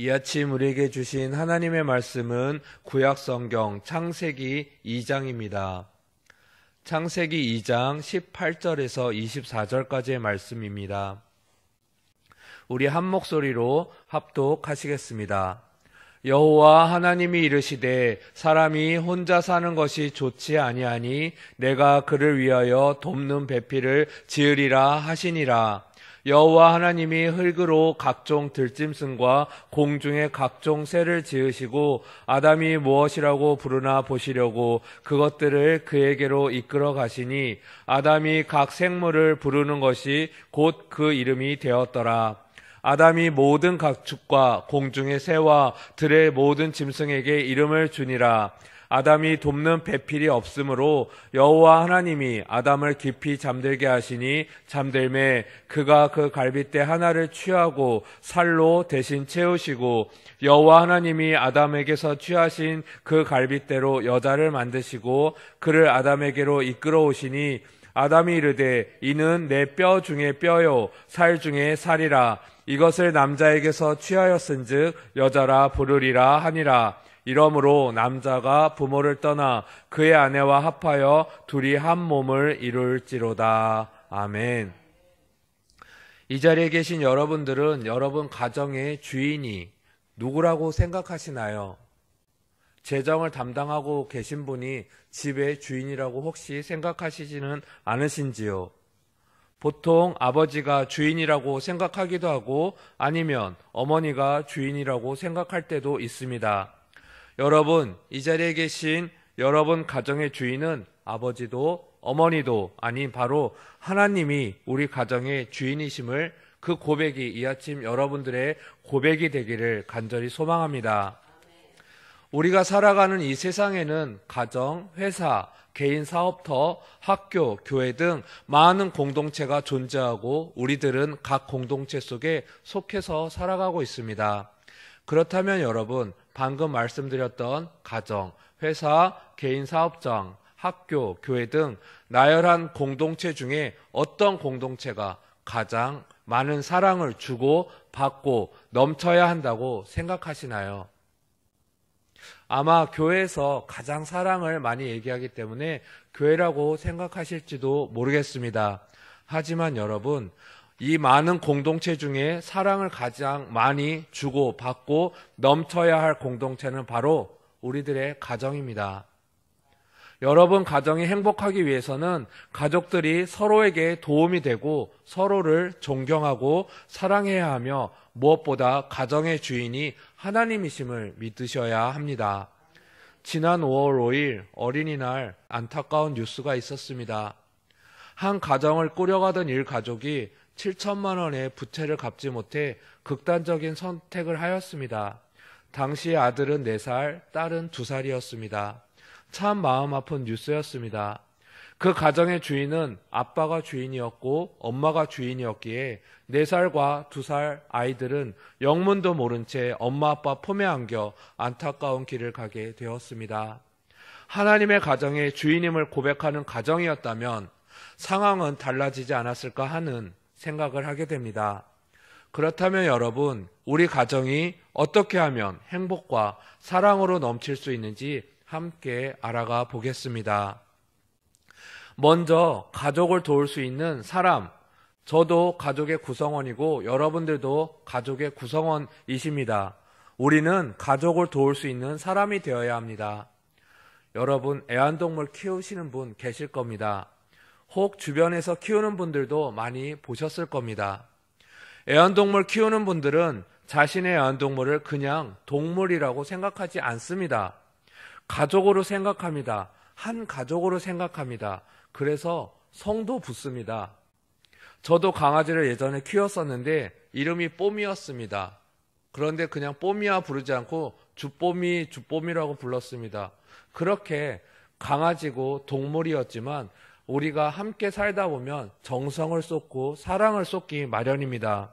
이 아침 우리에게 주신 하나님의 말씀은 구약성경 창세기 2장입니다. 창세기 2장 18절에서 24절까지의 말씀입니다. 우리 한 목소리로 합독하시겠습니다. 여호와 하나님이 이르시되 사람이 혼자 사는 것이 좋지 아니하니 내가 그를 위하여 돕는 배필을 지으리라 하시니라. 여호와 하나님이 흙으로 각종 들짐승과 공중의 각종 새를 지으시고 아담이 무엇이라고 부르나 보시려고 그것들을 그에게로 이끌어 가시니 아담이 각 생물을 부르는 것이 곧 그 이름이 되었더라. 아담이 모든 가축과 공중의 새와 들의 모든 짐승에게 이름을 주니라. 아담이 돕는 배필이 없으므로 여호와 하나님이 아담을 깊이 잠들게 하시니 잠들매 그가 그 갈빗대 하나를 취하고 살로 대신 채우시고 여호와 하나님이 아담에게서 취하신 그 갈빗대로 여자를 만드시고 그를 아담에게로 이끌어 오시니 아담이 이르되 이는 내 뼈 중에 뼈요 살 중에 살이라. 이것을 남자에게서 취하였은즉 여자라 부르리라 하니라. 이러므로 남자가 부모를 떠나 그의 아내와 합하여 둘이 한 몸을 이룰지로다. 아멘. 이 자리에 계신 여러분들은 여러분 가정의 주인이 누구라고 생각하시나요? 재정을 담당하고 계신 분이 집의 주인이라고 혹시 생각하시지는 않으신지요? 보통 아버지가 주인이라고 생각하기도 하고 아니면 어머니가 주인이라고 생각할 때도 있습니다. 여러분, 이 자리에 계신 여러분 가정의 주인은 아버지도 어머니도 아닌 바로 하나님이 우리 가정의 주인이심을 그 고백이 이 아침 여러분들의 고백이 되기를 간절히 소망합니다. 우리가 살아가는 이 세상에는 가정, 회사, 개인 사업터, 학교, 교회 등 많은 공동체가 존재하고 우리들은 각 공동체 속에 속해서 살아가고 있습니다. 그렇다면 여러분, 방금 말씀드렸던 가정, 회사, 개인 사업장, 학교, 교회 등 나열한 공동체 중에 어떤 공동체가 가장 많은 사랑을 주고 받고 넘쳐야 한다고 생각하시나요? 아마 교회에서 가장 사랑을 많이 얘기하기 때문에 교회라고 생각하실지도 모르겠습니다. 하지만 여러분, 이 많은 공동체 중에 사랑을 가장 많이 주고 받고 넘쳐야 할 공동체는 바로 우리들의 가정입니다. 여러분 가정이 행복하기 위해서는 가족들이 서로에게 도움이 되고 서로를 존경하고 사랑해야 하며 무엇보다 가정의 주인이 하나님이심을 믿으셔야 합니다. 지난 5월 5일 어린이날 안타까운 뉴스가 있었습니다. 한 가정을 꾸려가던 일가족이 7천만 원의 부채를 갚지 못해 극단적인 선택을 하였습니다. 당시 아들은 4살, 딸은 2살이었습니다. 참 마음 아픈 뉴스였습니다. 그 가정의 주인은 아빠가 주인이었고 엄마가 주인이었기에 4살과 2살 아이들은 영문도 모른 채 엄마 아빠 품에 안겨 안타까운 길을 가게 되었습니다. 하나님의 가정의 주인임을 고백하는 가정이었다면 상황은 달라지지 않았을까 하는 생각을 하게 됩니다. 그렇다면 여러분, 우리 가정이 어떻게 하면 행복과 사랑으로 넘칠 수 있는지 함께 알아가 보겠습니다. 먼저 가족을 도울 수 있는 사람, 저도 가족의 구성원이고 여러분들도 가족의 구성원이십니다. 우리는 가족을 도울 수 있는 사람이 되어야 합니다. 여러분, 애완동물 키우시는 분 계실 겁니다. 혹 주변에서 키우는 분들도 많이 보셨을 겁니다. 애완동물 키우는 분들은 자신의 애완동물을 그냥 동물이라고 생각하지 않습니다. 가족으로 생각합니다. 한 가족으로 생각합니다. 그래서 성도 붙습니다. 저도 강아지를 예전에 키웠었는데 이름이 뽀미였습니다. 그런데 그냥 뽀미야 부르지 않고 주뽀미라고 불렀습니다. 그렇게 강아지고 동물이었지만 우리가 함께 살다 보면 정성을 쏟고 사랑을 쏟기 마련입니다.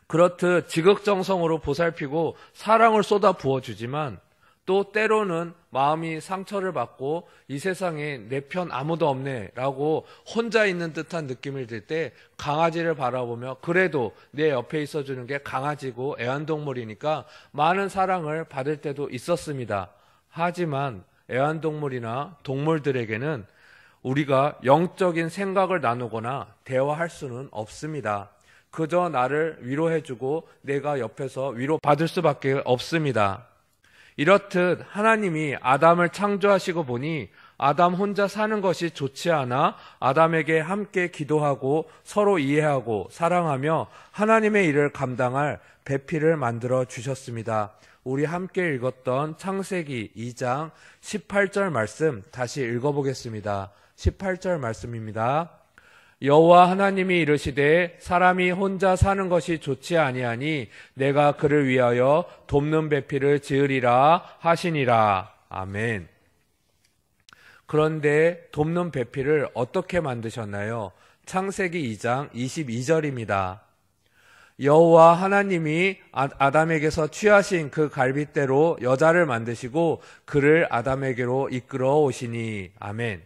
그렇듯 지극정성으로 보살피고 사랑을 쏟아 부어주지만 또 때로는 마음이 상처를 받고 이 세상에 내 편 아무도 없네 라고 혼자 있는 듯한 느낌을 들 때 강아지를 바라보며 그래도 내 옆에 있어주는 게 강아지고 애완동물이니까 많은 사랑을 받을 때도 있었습니다. 하지만 애완동물이나 동물들에게는 우리가 영적인 생각을 나누거나 대화할 수는 없습니다. 그저 나를 위로해주고 내가 옆에서 위로받을 수밖에 없습니다. 이렇듯 하나님이 아담을 창조하시고 보니 아담 혼자 사는 것이 좋지 않아 아담에게 함께 기도하고 서로 이해하고 사랑하며 하나님의 일을 감당할 배필을 만들어 주셨습니다. 우리 함께 읽었던 창세기 2장 18절 말씀 다시 읽어보겠습니다. 18절 말씀입니다. 여호와 하나님이 이르시되 사람이 혼자 사는 것이 좋지 아니하니 내가 그를 위하여 돕는 배필을 지으리라 하시니라. 아멘. 그런데 돕는 배필을 어떻게 만드셨나요? 창세기 2장 22절입니다. 여호와 하나님이 아담에게서 취하신 그 갈빗대로 여자를 만드시고 그를 아담에게로 이끌어 오시니. 아멘.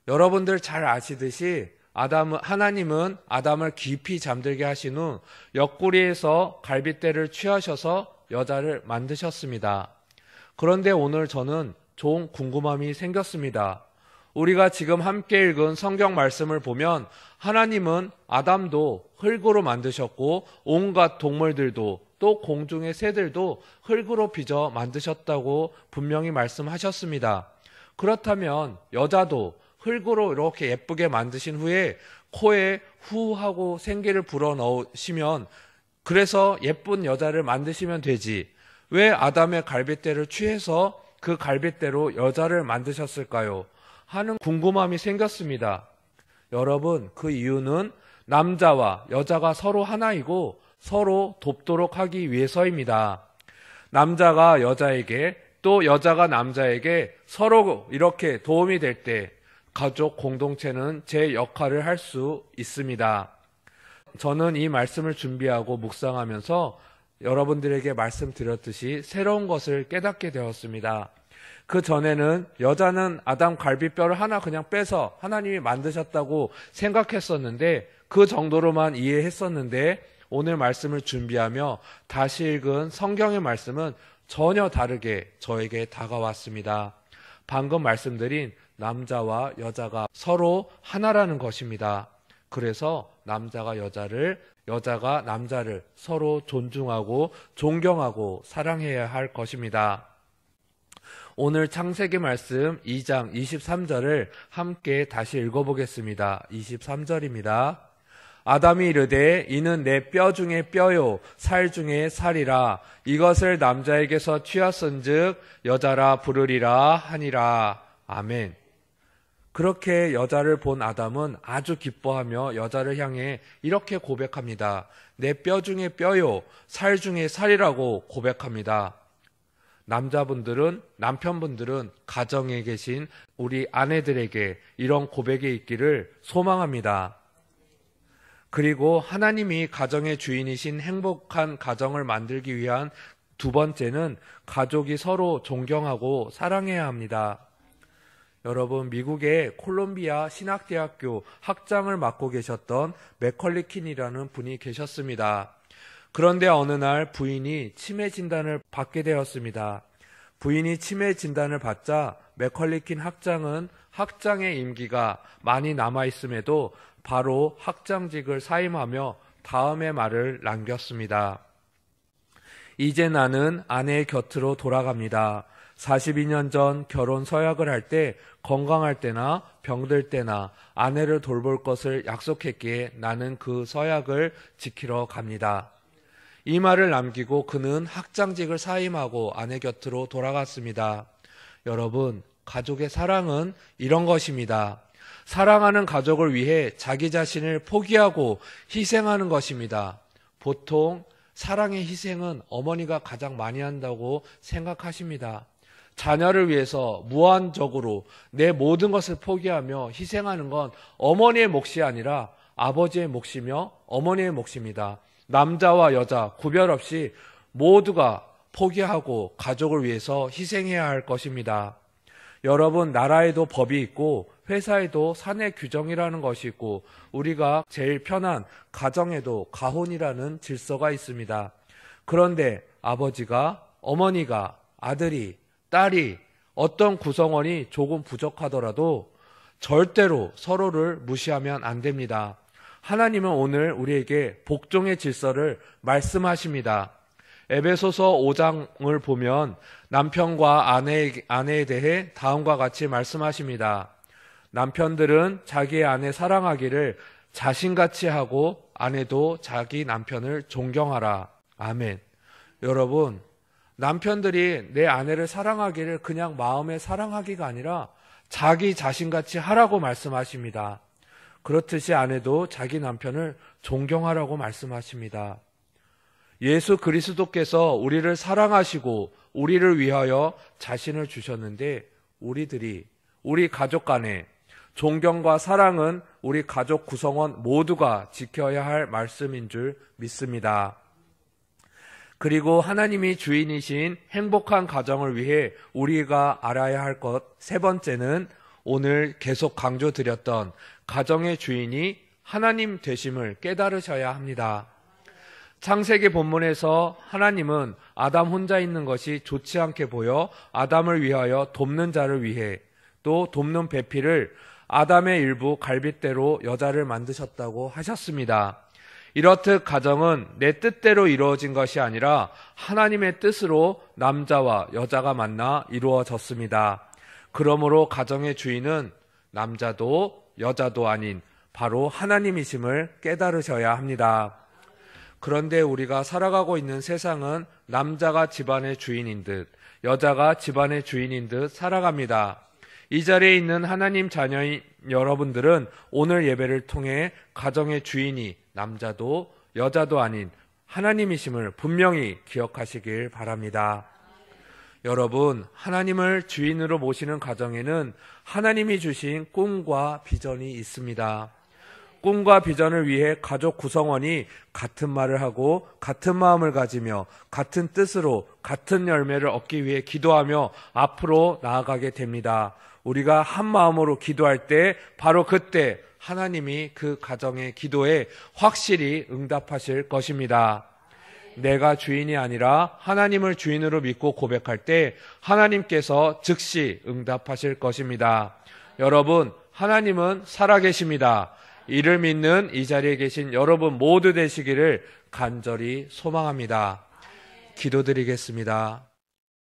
여러분들 잘 아시듯이 하나님은 아담을 깊이 잠들게 하신 후 옆구리에서 갈빗대를 취하셔서 여자를 만드셨습니다. 그런데 오늘 저는 좀 궁금함이 생겼습니다. 우리가 지금 함께 읽은 성경 말씀을 보면 하나님은 아담도 흙으로 만드셨고 온갖 동물들도 또 공중의 새들도 흙으로 빚어 만드셨다고 분명히 말씀하셨습니다. 그렇다면 여자도 흙으로 이렇게 예쁘게 만드신 후에 코에 후 하고 생기를 불어넣으시면 그래서 예쁜 여자를 만드시면 되지. 왜 아담의 갈빗대를 취해서 그 갈빗대로 여자를 만드셨을까요? 하는 궁금함이 생겼습니다. 여러분, 그 이유는 남자와 여자가 서로 하나이고 서로 돕도록 하기 위해서입니다. 남자가 여자에게 또 여자가 남자에게 서로 이렇게 도움이 될 때 가족 공동체는 제 역할을 할 수 있습니다. 저는 이 말씀을 준비하고 묵상하면서 여러분들에게 말씀드렸듯이 새로운 것을 깨닫게 되었습니다. 그 전에는 여자는 아담 갈비뼈를 하나 그냥 빼서 하나님이 만드셨다고 생각했었는데 그 정도로만 이해했었는데 오늘 말씀을 준비하며 다시 읽은 성경의 말씀은 전혀 다르게 저에게 다가왔습니다. 방금 말씀드린 남자와 여자가 서로 하나라는 것입니다. 그래서 남자가 여자를, 여자가 남자를 서로 존중하고 존경하고 사랑해야 할 것입니다. 오늘 창세기 말씀 2장 23절을 함께 다시 읽어보겠습니다. 23절입니다. 아담이 이르되 이는 내 뼈 중에 뼈요 살 중에 살이라 이것을 남자에게서 취하선즉 여자라 부르리라 하니라. 아멘. 그렇게 여자를 본 아담은 아주 기뻐하며 여자를 향해 이렇게 고백합니다. 내 뼈 중에 뼈요 살 중에 살이라고 고백합니다. 남편분들은 가정에 계신 우리 아내들에게 이런 고백이 있기를 소망합니다. 그리고 하나님이 가정의 주인이신 행복한 가정을 만들기 위한 두 번째는 가족이 서로 존경하고 사랑해야 합니다. 여러분, 미국의 콜롬비아 신학대학교 학장을 맡고 계셨던 맥컬리 킨이라는 분이 계셨습니다. 그런데 어느 날 부인이 치매 진단을 받게 되었습니다. 부인이 치매 진단을 받자 맥컬리 킨 학장은 학장의 임기가 많이 남아있음에도 바로 학장직을 사임하며 다음의 말을 남겼습니다. 이제 나는 아내의 곁으로 돌아갑니다. 42년 전 결혼 서약을 할 때 건강할 때나 병들 때나 아내를 돌볼 것을 약속했기에 나는 그 서약을 지키러 갑니다. 이 말을 남기고 그는 학장직을 사임하고 아내 곁으로 돌아갔습니다. 여러분, 가족의 사랑은 이런 것입니다. 사랑하는 가족을 위해 자기 자신을 포기하고 희생하는 것입니다. 보통 사랑의 희생은 어머니가 가장 많이 한다고 생각하십니다. 자녀를 위해서 무한적으로 내 모든 것을 포기하며 희생하는 건 어머니의 몫이 아니라 아버지의 몫이며 어머니의 몫입니다. 남자와 여자 구별 없이 모두가 포기하고 가족을 위해서 희생해야 할 것입니다. 여러분, 나라에도 법이 있고 회사에도 사내 규정이라는 것이 있고 우리가 제일 편한 가정에도 가혼이라는 질서가 있습니다. 그런데 아버지가, 어머니가, 아들이, 딸이 어떤 구성원이 조금 부족하더라도 절대로 서로를 무시하면 안 됩니다. 하나님은 오늘 우리에게 복종의 질서를 말씀하십니다. 에베소서 5장을 보면 남편과 아내에 대해 다음과 같이 말씀하십니다. 남편들은 자기의 아내 사랑하기를 자신같이 하고 아내도 자기 남편을 존경하라. 아멘. 여러분, 남편들이 내 아내를 사랑하기를 그냥 마음에 사랑하기가 아니라 자기 자신같이 하라고 말씀하십니다. 그렇듯이 아내도 자기 남편을 존경하라고 말씀하십니다. 예수 그리스도께서 우리를 사랑하시고 우리를 위하여 자신을 주셨는데 우리 가족 간에 존경과 사랑은 우리 가족 구성원 모두가 지켜야 할 말씀인 줄 믿습니다. 그리고 하나님이 주인이신 행복한 가정을 위해 우리가 알아야 할 것 세 번째는 오늘 계속 강조드렸던 가정의 주인이 하나님 되심을 깨달으셔야 합니다. 창세기 본문에서 하나님은 아담 혼자 있는 것이 좋지 않게 보여 아담을 위하여 돕는 자를 위해 또 돕는 배필을 아담의 일부 갈빗대로 여자를 만드셨다고 하셨습니다. 이렇듯 가정은 내 뜻대로 이루어진 것이 아니라 하나님의 뜻으로 남자와 여자가 만나 이루어졌습니다. 그러므로 가정의 주인은 남자도 여자도 아닌 바로 하나님이심을 깨달으셔야 합니다. 그런데 우리가 살아가고 있는 세상은 남자가 집안의 주인인 듯 여자가 집안의 주인인 듯 살아갑니다. 이 자리에 있는 하나님 자녀인 여러분들은 오늘 예배를 통해 가정의 주인이 남자도 여자도 아닌 하나님이심을 분명히 기억하시길 바랍니다. 여러분, 하나님을 주인으로 모시는 가정에는 하나님이 주신 꿈과 비전이 있습니다. 꿈과 비전을 위해 가족 구성원이 같은 말을 하고 같은 마음을 가지며 같은 뜻으로 같은 열매를 얻기 위해 기도하며 앞으로 나아가게 됩니다. 우리가 한 마음으로 기도할 때 바로 그때 하나님이 그 가정의 기도에 확실히 응답하실 것입니다. 내가 주인이 아니라 하나님을 주인으로 믿고 고백할 때 하나님께서 즉시 응답하실 것입니다. 여러분, 하나님은 살아계십니다. 이를 믿는 이 자리에 계신 여러분 모두 되시기를 간절히 소망합니다. 기도드리겠습니다.